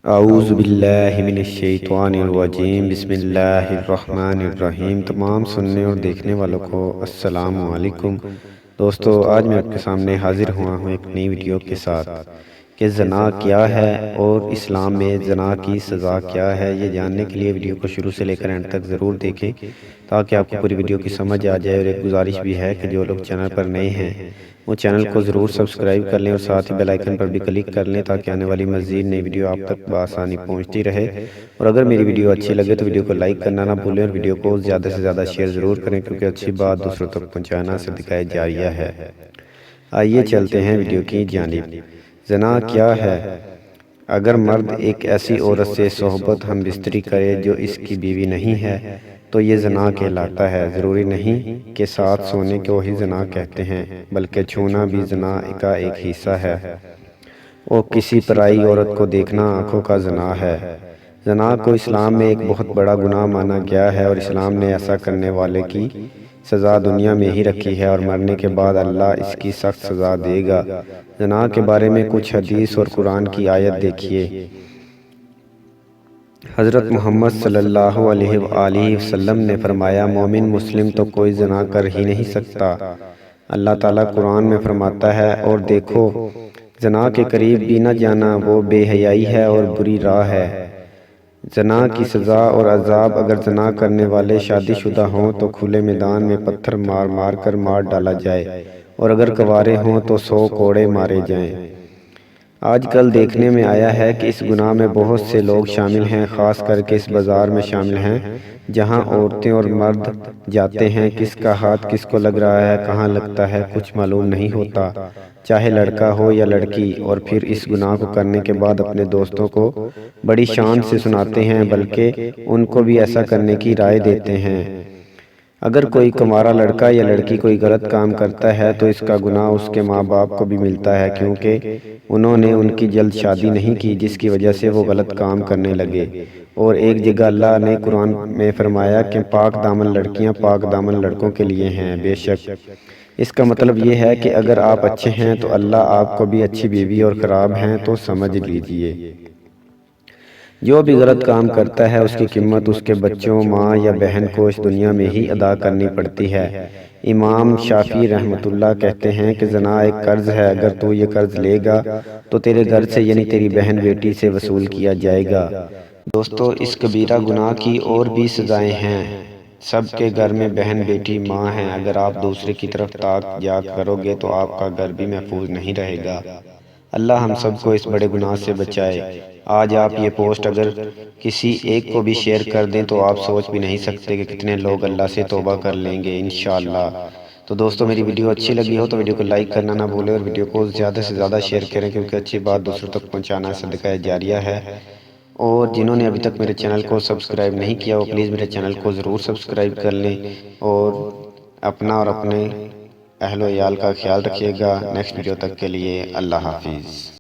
اعوذ باللہ من الشیطان الرجیم، بسم اللہ الرحمن الرحیم۔ تمام سننے اور دیکھنے والوں کو السلام علیکم۔ دوستو، آج میں آپ کے سامنے حاضر ہوا ہوں ایک نئی ویڈیو کے ساتھ کہ زنا کیا ہے اور اسلام میں زنا کی سزا کیا ہے۔ یہ جاننے کے لیے ویڈیو کو شروع سے لے کر اینڈ تک ضرور دیکھیں تاکہ آپ کو پوری ویڈیو کی سمجھ آ جائے۔ اور ایک گزارش بھی ہے کہ جو لوگ چینل پر نئے ہیں وہ چینل کو ضرور سبسکرائب کر لیں اور ساتھ ہی بیل آئیکن پر بھی کلک کر لیں تاکہ آنے والی مزید نئی ویڈیو آپ تک بآسانی پہنچتی رہے۔ اور اگر میری ویڈیو اچھی لگے تو ویڈیو کو لائک کرنا نہ بھولیں اور ویڈیو کو زیادہ سے زیادہ شیئر ضرور کریں، کیونکہ اچھی بات دوسروں تک پہنچانا صدقہ جاریہ ہے۔ آئیے چلتے ہیں ویڈیو کی جانب۔ زنا کیا ہے؟ اگر مرد ایک ایسی عورت سے صحبت ہم بستری کرے جو اس کی بیوی نہیں ہے تو یہ زنا کہلاتا ہے۔ ضروری نہیں کہ ساتھ سونے کو ہی زنا کہتے ہیں، بلکہ چھونا بھی زنا کا ایک حصہ ہے۔ اور کسی پرائی عورت کو دیکھنا آنکھوں کا زنا ہے۔ زنا کو اسلام میں ایک بہت بڑا گناہ مانا گیا ہے اور اسلام نے ایسا کرنے والے کی سزا دنیا میں ہی رکھی ہے اور مرنے کے بعد اللہ اس کی سخت سزا دے گا۔ زنا کے بارے میں کچھ حدیث اور قرآن کی آیت دیکھیے۔ حضرت محمد صلی اللہ علیہ وآلہ وسلم نے فرمایا، مومن مسلم تو کوئی زنا کر ہی نہیں سکتا۔ اللہ تعالیٰ قرآن میں فرماتا ہے، اور دیکھو زنا کے قریب بھی نہ جانا، وہ بے حیائی ہے اور بری راہ ہے۔ زنا کی سزا اور عذاب: اگر زنا کرنے والے شادی شدہ ہوں تو کھلے میدان میں پتھر مار مار کر مار ڈالا جائے، اور اگر کنوارے ہوں تو 100 کوڑے مارے جائیں۔ آج کل دیکھنے میں آیا ہے کہ اس گناہ میں بہت سے لوگ شامل ہیں، خاص کر کے اس بازار میں شامل ہیں جہاں عورتیں اور مرد جاتے ہیں۔ کس کا ہاتھ کس کو لگ رہا ہے، کہاں لگتا ہے، کچھ معلوم نہیں ہوتا، چاہے لڑکا ہو یا لڑکی۔ اور پھر اس گناہ کو کرنے کے بعد اپنے دوستوں کو بڑی شان سے سناتے ہیں، بلکہ ان کو بھی ایسا کرنے کی رائے دیتے ہیں۔ اگر کوئی کنوارا لڑکا یا لڑکی کوئی غلط کام کرتا ہے تو اس کا گناہ اس کے ماں باپ کو بھی ملتا ہے، کیونکہ انہوں نے ان کی جلد شادی نہیں کی جس کی وجہ سے وہ غلط کام کرنے لگے۔ اور ایک جگہ اللہ نے قرآن میں فرمایا کہ پاک دامن لڑکیاں پاک دامن لڑکوں کے لیے ہیں۔ بے شک اس کا مطلب یہ ہے کہ اگر آپ اچھے ہیں تو اللہ آپ کو بھی اچھی بیوی، اور خراب ہیں تو سمجھ لیجئے۔ جو بھی غلط کام کرتا ہے اس کی قیمت اس کے بچوں، ماں یا بہن کو اس دنیا میں ہی ادا کرنی پڑتی ہے۔ امام شافعی رحمۃ اللہ کہتے ہیں کہ زنا ایک قرض ہے، اگر تو یہ قرض لے گا تو تیرے گھر سے یعنی تیری بہن بیٹی سے وصول کیا جائے گا۔ دوستو، اس کبیرہ گناہ کی اور بھی سزائیں ہیں۔ سب کے گھر میں بہن بیٹی ماں ہیں، اگر آپ دوسرے کی طرف تاک جھانک کرو گے تو آپ کا گھر بھی محفوظ نہیں رہے گا۔ اللہ ہم سب کو اس بڑے گناہ سے بچائے۔ آج آپ یہ پوسٹ اگر کسی ایک کو بھی شیئر کر دیں تو آپ سوچ بھی نہیں سکتے کہ کتنے لوگ اللہ سے توبہ کر لیں گے انشاءاللہ۔ تو دوستو، میری ویڈیو اچھی لگی ہو تو ویڈیو کو لائک کرنا نہ بھولیں اور ویڈیو کو زیادہ سے زیادہ شیئر کریں، کیونکہ اچھی بات دوسروں تک پہنچانا صدقہ جاریہ ہے۔ اور جنہوں نے ابھی تک میرے چینل کو سبسکرائب نہیں کیا وہ پلیز میرے چینل کو ضرور سبسکرائب کر لیں، اور اپنا اور اپنے اہل و عیال کا خیال رکھیے گا۔ نیکسٹ ویڈیو تک کے لیے اللہ حافظ۔